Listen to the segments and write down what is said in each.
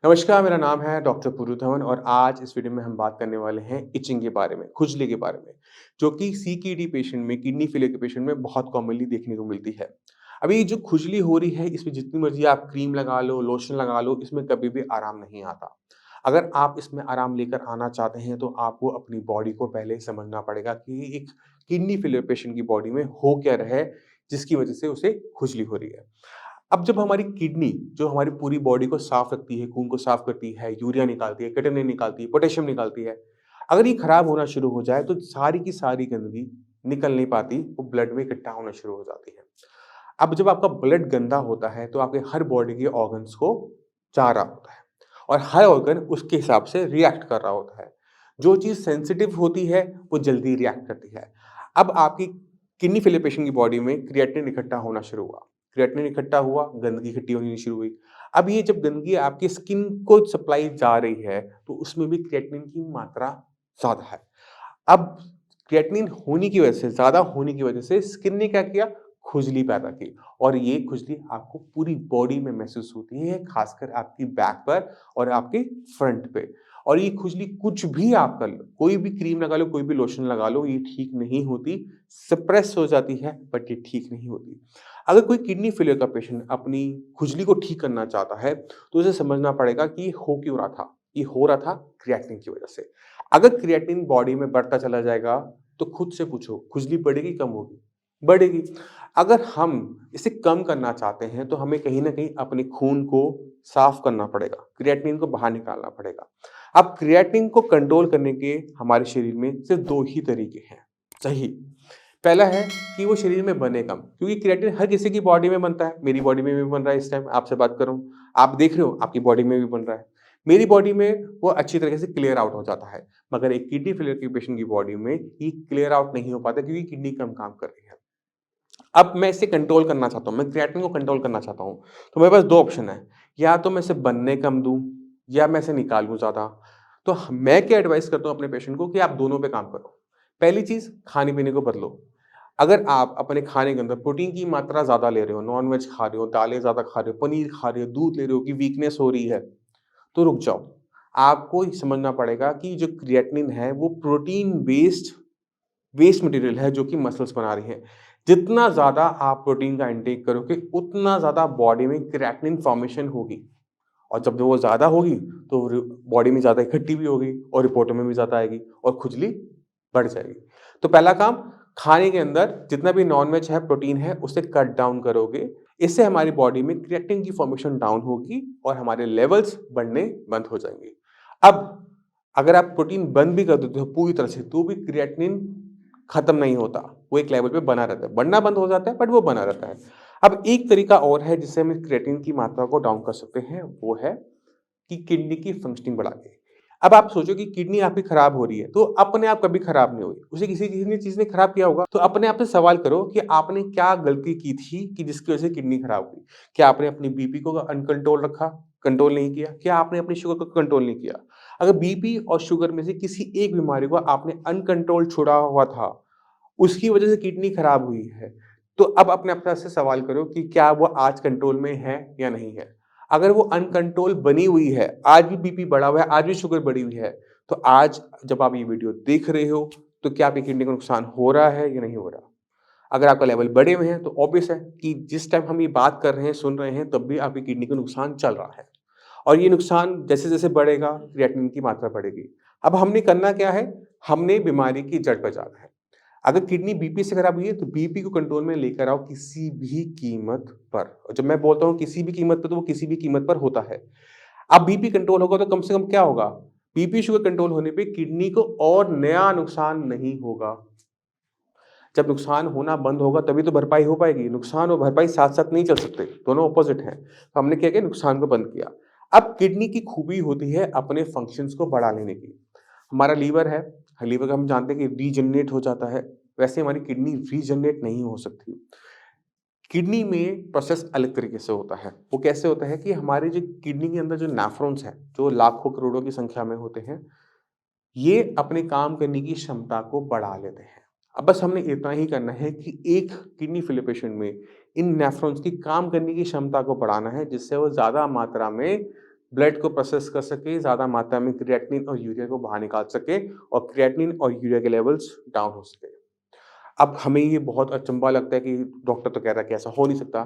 नमस्कार, मेरा नाम है डॉक्टर पुरु धवन और आज इस वीडियो में हम बात करने वाले हैं इचिंग के बारे में, खुजली के बारे में, जो कि सीकेडी पेशेंट में, किडनी फेलियर के पेशेंट में बहुत कॉमनली देखने को मिलती है। अभी जो खुजली हो रही है, इसमें जितनी मर्ज़ी आप क्रीम लगा लो, लोशन लगा लो, इसमें कभी भी आराम नहीं आता। अगर आप इसमें आराम लेकर आना चाहते हैं, तो आपको अपनी बॉडी को पहले समझना पड़ेगा कि एक किडनी फेलियर पेशेंट की बॉडी में हो क्या रहा है, जिसकी वजह से उसे खुजली हो रही है। अब जब हमारी किडनी जो हमारी पूरी बॉडी को साफ रखती है, खून को साफ करती है, यूरिया निकालती है, क्रेटिनिन निकालती है, पोटेशियम निकालती है। अगर ये खराब होना शुरू हो जाए तो सारी की सारी गंदगी निकल नहीं पाती, वो ब्लड में इकट्ठा होना शुरू हो जाती है। अब जब आपका ब्लड गंदा होता है तो आपके हर बॉडी के ऑर्गन्स को जा रहा होता है और हर ऑर्गन उसके हिसाब से रिएक्ट कर रहा होता है। जो चीज़ सेंसिटिव होती है, वो जल्दी रिएक्ट करती है। अब आपकी किडनी फेलियर पेशेंट की बॉडी में क्रिएटिनिन इकट्ठा होना शुरू हुआ। क्रिएटिनिन इकट्ठा हुआ, गंदगी इकट्ठी होनी शुरू हुई। अब ये जब गंदगी आपकी स्किन को सप्लाई जा रही है, तो उसमें भी क्रिएटिनिन की मात्रा ज़्यादा है। अब क्रिएटिनिन होने की वजह से, ज़्यादा होने की वजह से स्किन ने क्या किया? खुजली पैदा की और ये खुजली आपको पूरी बॉडी में महसूस होती है, खासकर आपकी बैक पर और आपके फ्रंट पे। और ये खुजली कुछ भी आप कर लो, कोई भी क्रीम लगा लो, कोई भी लोशन लगा लो, ये ठीक नहीं होती, सप्रेस हो जाती है, बट ये ठीक नहीं होती। अगर कोई किडनी फेलियर का पेशेंट अपनी खुजली को ठीक करना चाहता है, तो उसे समझना पड़ेगा कि ये हो क्यों रहा था? ये हो रहा था क्रिएटिनिन की वजह से। अगर क्रिएटिनिन बॉडी में बढ़ता चला जाएगा, तो खुद से पूछो, खुजली बढ़ेगी, कम होगी? बढ़ेगी। अगर हम इसे कम करना चाहते हैं, तो हमें कहीं न कहीं अपने खून को साफ करना पड़ेगा, क्रिएटिनिन को बाहर निकालना पड़ेगा। अब क्रिएटिनिन को कंट्रोल करने के हमारे शरीर में सिर्फ़ 2 ही तरीके हैं, सही। पहला है कि वो शरीर में बने कम, क्योंकि क्रिएटिनिन हर किसी की बॉडी में बनता है। मेरी बॉडी में भी बन रहा है इस टाइम आपसे बात कर रहा हूँ। आप देख रहे हो, आपकी बॉडी में भी बन रहा है। मेरी बॉडी में वो अच्छी तरीके से क्लियर आउट हो जाता है, मगर एक किडनी फेलियर के पेशेंट की बॉडी में ये क्लियर आउट नहीं हो पाता क्योंकि किडनी कम काम कर रही है। अब मैं इसे कंट्रोल करना चाहता हूँ, मैं क्रिएटिनिन को कंट्रोल करना चाहता हूँ, तो मेरे पास 2 ऑप्शन है, या तो मैं इसे बनने कम दूँ या मैं इसे निकालूँ ज़्यादा। तो मैं क्या एडवाइस करता हूँ अपने पेशेंट को कि आप दोनों पे काम करो। पहली चीज़, खाने-पीने को बदलो। अगर आप अपने खाने के अंदर प्रोटीन की मात्रा ज़्यादा ले रहे हो, नॉन-वेज खा रहे हो, दालें ज़्यादा खा रहे हो, पनीर खा रहे हो, दूध ले रहे हो कि वीकनेस हो रही है, तो रुक जाओ। आपको ये समझना पड़ेगा कि जो क्रिएटिनिन है वो प्रोटीन बेस्ड वेस्ट मटेरियल है जो कि मसल्स बना रही हैं। जितना ज़्यादा आप प्रोटीन का इंटेक करोगे, उतना ज़्यादा बॉडी में क्रिएटिनिन फॉर्मेशन होगी और जब वो ज़्यादा होगी, तो र बॉडी में ज़्यादा इकट्ठी भी होगी और रिपोर्टों में भी ज़्यादा आएगी और खुजली बढ़ जाएगी। तो पहला काम, खाने के अंदर जितना भी नॉन-वेज है, प्रोटीन है, उसे कट डाउन करोगे। इससे हमारी बॉडी में क्रिएटिनिन की फॉर्मेशन डाउन होगी और हमारे लेवल्स बढ़ने बंद हो जाएँगे। अब अगर आप प्रोटीन बंद भी कर देते हो पूरी तरह से, तो भी क्रिएटिनिन खत्म नहीं होता, वो एक लेवल पे बना रहता है। बढ़ना बंद हो जाता है, बट वो बना रहता है। अब एक तरीका और है जिससे हम इस क्रिएटिनिन की मात्रा को डाउन कर सकते हैं, वो है कि किडनी की फंक्शनिंग बढ़ा के। अब आप सोचो कि किडनी आपकी खराब हो रही है, तो अपने आप कभी खराब नहीं हुई, उसे किसी किसी ने चीज़ ने खराब किया होगा। तो अपने आप से सवाल करो कि आपने क्या गलती की थी कि जिसकी वजह से किडनी खराब हुई? क्या आपने अपनी बीपी को अनकंट्रोल रखा? कंट्रोल नहीं किया? क्या आपने अपनी शुगर को कंट्रोल नहीं किया? अगर बीपी और शुगर में से किसी एक बीमारी को आपने अनकंट्रोल छोड़ा हुआ था, उसकी वजह से किडनी खराब हुई है। तो अब अपने आप से सवाल करो कि क्या वो आज कंट्रोल में है या नहीं है? अगर वो अनकंट्रोल बनी हुई है, आज भी बीपी बढ़ा हुआ है, आज भी शुगर बढ़ी हुई है, तो आज जब आप ये वीडियो देख रहे हो, तो क्या आपकी किडनी को नुकसान हो रहा है या नहीं हो रहा? अगर आपका लेवल बढ़े हुए हैं, तो ऑब्वियस है कि जिस टाइम हम ये बात कर रहे हैं, सुन रहे हैं, तब भी आपकी किडनी को नुकसान चल रहा है। और ये नुकसान जैसे-जैसे बढ़ेगा, क्रिएटिनिन की मात्रा बढ़ेगी। अब हमने करना क्या है? हमने बीमारी की जड़ पे जाना है। अगर किडनी बीपी से खराब हुई है, तो बीपी को कंट्रोल में लेकर आओ किसी भी कीमत पर। और जब मैं बोलता हूँ किसी भी कीमत पे, तो वो किसी भी कीमत पर होता है। अब बीपी कंट्रोल होगा तो कम से कम क्या होगा? बीपी शुगर कंट्रोल होने पे किडनी को और नया नुकसान नहीं होगा। जब नुकसान होना बंद होगा तभी तो भरपाई हो पाएगी। नुकसान और भरपाई साथ-साथ नहीं चल सकते, दोनों अपोज़िट हैं। तो हमने क्या किया? नुकसान को बंद किया। अब किडनी की खूबी होती है अपने फंक्शंस को बढ़ा लेने की। हमारा लीवर है, लीवर का हम जानते हैं कि रीजनरेट हो जाता है, वैसे हमारी किडनी रीजनरेट नहीं हो सकती। किडनी में प्रोसेस अलग तरीके से होता है। वो कैसे होता है कि हमारे जो किडनी के अंदर जो नेफ्रॉन्स हैं, जो लाखों करोड़ों की संख्या में होते हैं, ये अपने काम करने की क्षमता को बढ़ा लेते हैं। अब बस हमने इतना ही करना है कि एक किडनी फेलियर पेशेंट में इन नेफ्रॉन्स की काम करने की क्षमता को बढ़ाना है, जिससे वो ज़्यादा मात्रा में ब्लड को प्रोसेस कर सके, ज़्यादा मात्रा में क्रिएटिनिन और यूरिया को बाहर निकाल सके और क्रिएटिनिन और यूरिया के लेवल्स डाउन हो सके। अब हमें ये बहुत अचंभा लगता है कि डॉक्टर तो कह रहा है कि ऐसा हो नहीं सकता,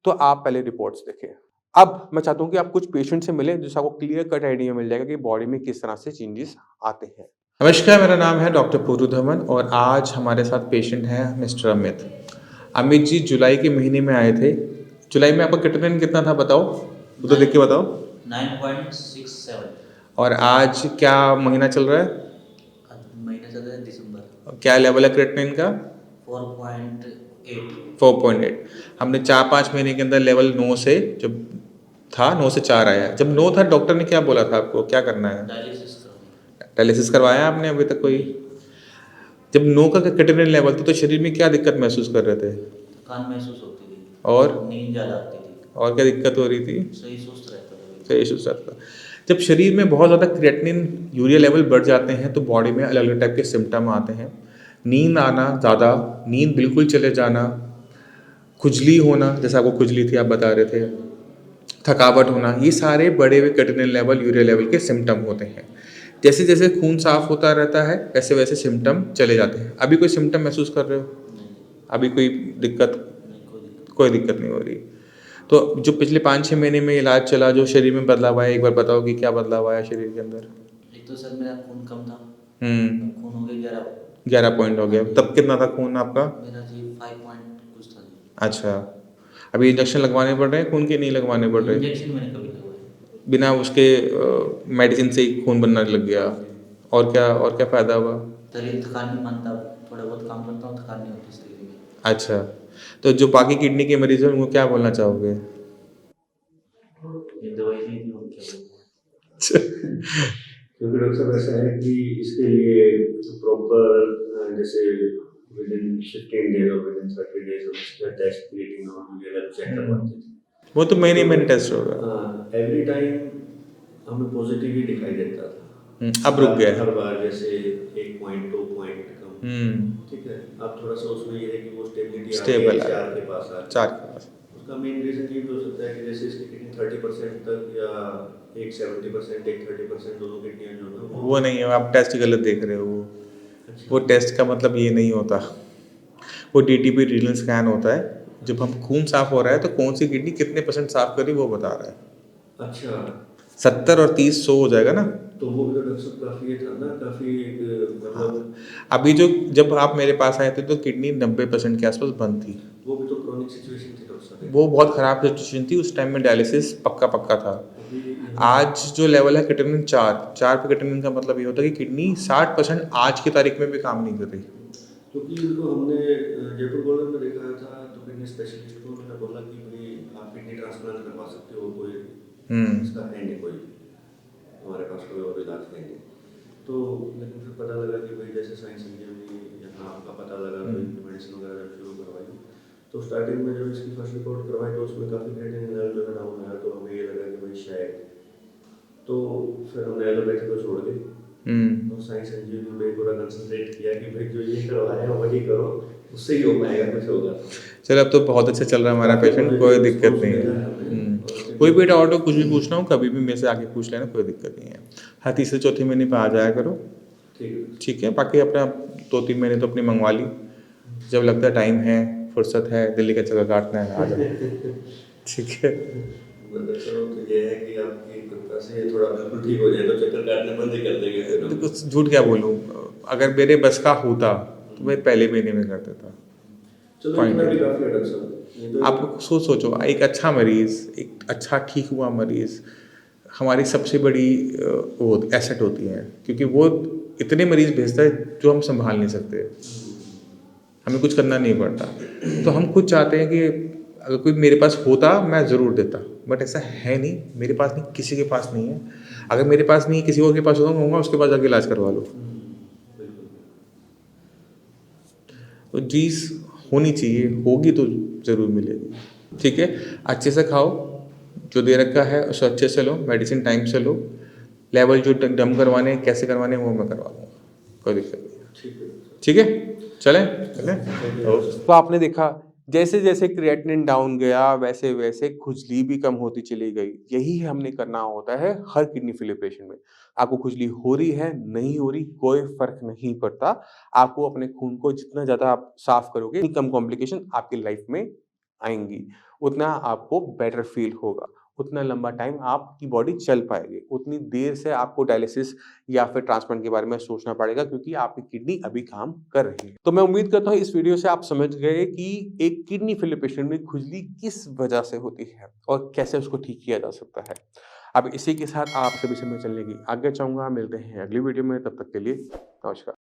तो आप पहले रिपोर्ट्स देखें। अब मैं चाहता हूँ कि आप कुछ पेशेंट से मिलें जिससे आपको क्लियर कट आइडिया मिल जाएगा कि बॉडी में किस तरह से चेंजेस आते हैं। नमस्कार, मेरा नाम है डॉक्टर पूरू धवन और आज हमारे साथ पेशेंट हैं मिस्टर अमित। अमित जी जुलाई के महीने में आए थे। जुलाई में आपका क्रिएटिनिन कितना था बताओ? वो तो देख के बताओ। 9.67। और आज क्या महीना चल रहा है? आज महीना चल रहा है दिसंबर। क्या लेवल है क्रिएटिनिन का? 4.8। 4.8। हमने 4-5 महीने के अंदर लेवल 9 से जब था 9 से 4 आया। जब 9 था डॉक्टर ने क्या बोला था आपको? क्या करना है? डायलिसिस करवाया आपने अभी तक कोई? जब 9 का क्रिएटिनिन लेवल था तो शरीर में क्या दिक्कत महसूस कर रहे थे? थकान महसूस होती थी और नींद ज़्यादा आती थी। और क्या दिक्कत हो रही थी? सही सुस्त रहता था। सही सुस्त रहता था। जब शरीर में बहुत ज़्यादा क्रिएटिनिन यूरिया लेवल बढ़ जाते हैं तो बॉडी में अलग अलग टाइप के सिम्टम आते हैं। नींद आना ज़्यादा, नींद बिल्कुल चले जाना, खुजली होना, जैसे आपको खुजली थी आप बता रहे थे, थकावट होना, ये सारे बढ़े हुए क्रिएटिनिन लेवल, यूरिया लेवल के सिम्टम होते हैं। जैसे जैसे खून साफ होता रहता है वैसे वैसे सिम्टम चले जाते हैं। अभी कोई सिम्टम महसूस कर रहे हो? अभी कोई दिक्कत? कोई दिक्कत नहीं हो रही। तो जो पिछले 5-6 महीने में इलाज चला, जो शरीर में बदलाव आया, एक बार बताओ कि क्या बदलाव आया शरीर के अंदर? एक तो सर मेरा खून कम था। खून हो गया 11। 11 पॉइंट हो गया। तब कितना था खून आपका? मेरा जी 5 पॉइंट कुछ था जी। अच्छा। अभी इंजेक्शन लगवाने पड़ रहे हैं खून के? नहीं लगवाने पड़ रहे? इंजेक्शन मैंने कभी लगवाया। बिना उसके मेडिसिन से ही खून बनने लग गया। और क्या फ़ायदा हुआ? शरीर थकान नहीं मानता, थोड़ा बहुत काम करता हूँ, थकान नहीं होती शरीर में। अच्छा, तो जो बाकी किडनी के मरीज़ हैं उनको क्या बोलना चाहोगे? ये दवाई ली थी और क्या बोलूं। क्योंकि डॉक्टर साहब ऐसा है कि इसके लिए प्रॉपर जैसे विदिन 15 डेज और विदिन 30 डेज उसका टेस्ट क्रिएटिनिन और यूरिया चेक करवाते थे। वो तो महीने महीने टेस्ट होगा। एवरी टाइम हमें पॉजिटिव ही दिखाई देता था। अब रुक गया है। हर बार जैसे 1 पॉइंट 2 पॉइंट कम। ठीक है, अब थोड़ा सा उसमें ये है कि वो स्टेबिलिटी स्टेबल है 4 के पास आ 4 के पास। उसका मेन रीज़न ये भी हो सकता है कि जैसे इसकी किडनी 30% तक या एक 70% एक 30% दोनों किडनियाँ जो है वो नहीं है, आप टेस्ट गलत देख रहे हो। वो टेस्ट का मतलब ये नहीं होता। वो डीटीपी रीनल स्कैन होता है। जब हम खून साफ हो रहा है तो कौन सी किडनी कितने % साफ करी वो बता रहा है। अच्छा 70 और 30 100 हो जाएगा ना। तो वो भी तो डॉक्टर साहब काफ़ी ये था ना, काफ़ी मतलब अभी जो जब आप मेरे पास आए थे तो किडनी 90% के आसपास बंद थी। वो भी तो क्रॉनिक सिचुएशन थी डॉक्टर साहब। वो बहुत ख़राब सिचुएशन थी। उस टाइम में डायलिसिस पक्का था। आज जो लेवल है क्रिएटिनिन 4 पे क्रिएटिनिन का मतलब ये होता है कि किडनी 60% आज की तारीख में भी काम नहीं कर रही। क्योंकि इनको हमने जयपुर गोल्डन में देखा था तो किडनी स्पेशलिस्ट को उन्होंने बोला कि भाई आप किडनी ट्रांसप्लांट करवा सकते हो, कोई इसका है नहीं, कोई हमारे पास कोई और इलाज है नहीं। तो लेकिन फिर पता लगा कि भाई जैसे साइंस इंजीनियरिंग यहाँ आपका पता लगा तो इनकी मेडिसिन वगैरह जब शुरू करवाई तो स्टार्टिंग में जब इसकी फर्स्ट रिपोर्ट करवाई तो उसमें काफ़ी क्रिएटिनिन लेवल जो है डाउन आया। तो हमें ये लगा कि भाई शायद, तो फिर हमने एलोपैथी को छोड़ के और साइंस इंजीनियरिंग पे पूरा कंसंट्रेट किया कि भाई जो ये करवाया है वही करो, उससे ही हो पाएगा, कुछ होगा। चलो अब तो बहुत अच्छा चल रहा है हमारा पेशेंट, कोई दिक्कत नहीं है। कोई भी डाउट हो, कुछ भी पूछना हो कभी भी मेरे से आके पूछ लेना, कोई दिक्कत नहीं है। हर तीसरे चौथे महीने पे आ जाया करो। ठीक है। बाकी अपना 2-3 महीने तो अपनी मंगवा ली, जब लगता है टाइम है, फुर्सत है, दिल्ली का चक्कर काटना है, आ जाओ। ठीक है। तो ये है कि आपकी कृपा से थोड़ा बिल्कुल ठीक हो जाए तो चक्कर काटने बंद ही कर देंगे फिर हम। देखो झूठ क्या बोलूँ, अगर मेरे बस का होता तो मैं पहले महीने में कर देता। चलो इतना भी काफी है डॉक्टर साहब। आप सोचो एक अच्छा मरीज़, एक अच्छा ठीक हुआ मरीज़ हमारी सबसे बड़ी वो एसेट होती है, क्योंकि वो इतने मरीज़ भेजता है जो हम संभाल नहीं सकते, हमें कुछ करना नहीं पड़ता। तो हम खुद चाहते हैं कि अगर कोई मेरे पास होता मैं ज़रूर देता, बट ऐसा है नहीं, मेरे पास नहीं, किसी के पास नहीं है। अगर मेरे पास नहीं, किसी और के पास होगा, कहूँगा उसके पास जाके इलाज करवा लो। तो चीज़ होनी चाहिए, होगी तो ज़रूर मिलेगी। ठीक है, अच्छे से खाओ, जो दे रखा है उसे अच्छे से लो, मेडिसिन टाइम से लो, लेवल जो डम करवाने कैसे करवाने वो मैं करवा दूँगा, कोई दिक्कत नहीं। ठीक है, चलें। तो आपने देखा जैसे-जैसे क्रिएटिनिन डाउन गया, वैसे-वैसे खुजली भी कम होती चली गई। यही हमने करना होता है हर किडनी फेलियर पेशेंट में। आपको खुजली हो रही है, नहीं हो रही, कोई फ़र्क नहीं पड़ता। आपको अपने खून को जितना ज़्यादा आप साफ़ करोगे, उतनी कम कॉम्प्लिकेशन आपकी लाइफ़ में आएँगी। उतना आपको बेटर फ़ील होगा। उतना लंबा टाइम आपकी बॉडी चल पाएगी। उतनी देर से आपको डायलिसिस या फिर ट्रांसप्लांट के बारे में सोचना पड़ेगा क्योंकि आपकी किडनी अभी काम कर रही है। तो मैं उम्मीद करता हूँ इस वीडियो से आप समझ गए कि एक किडनी फेलियर पेशेंट में खुजली किस वजह से होती है और कैसे उसको ठीक किया जा सकता है। अब इसी के साथ आप सभी से मैं चलने की आज्ञा चाहूँगा। मिलते हैं अगली वीडियो में, तब तक के लिए नमस्कार।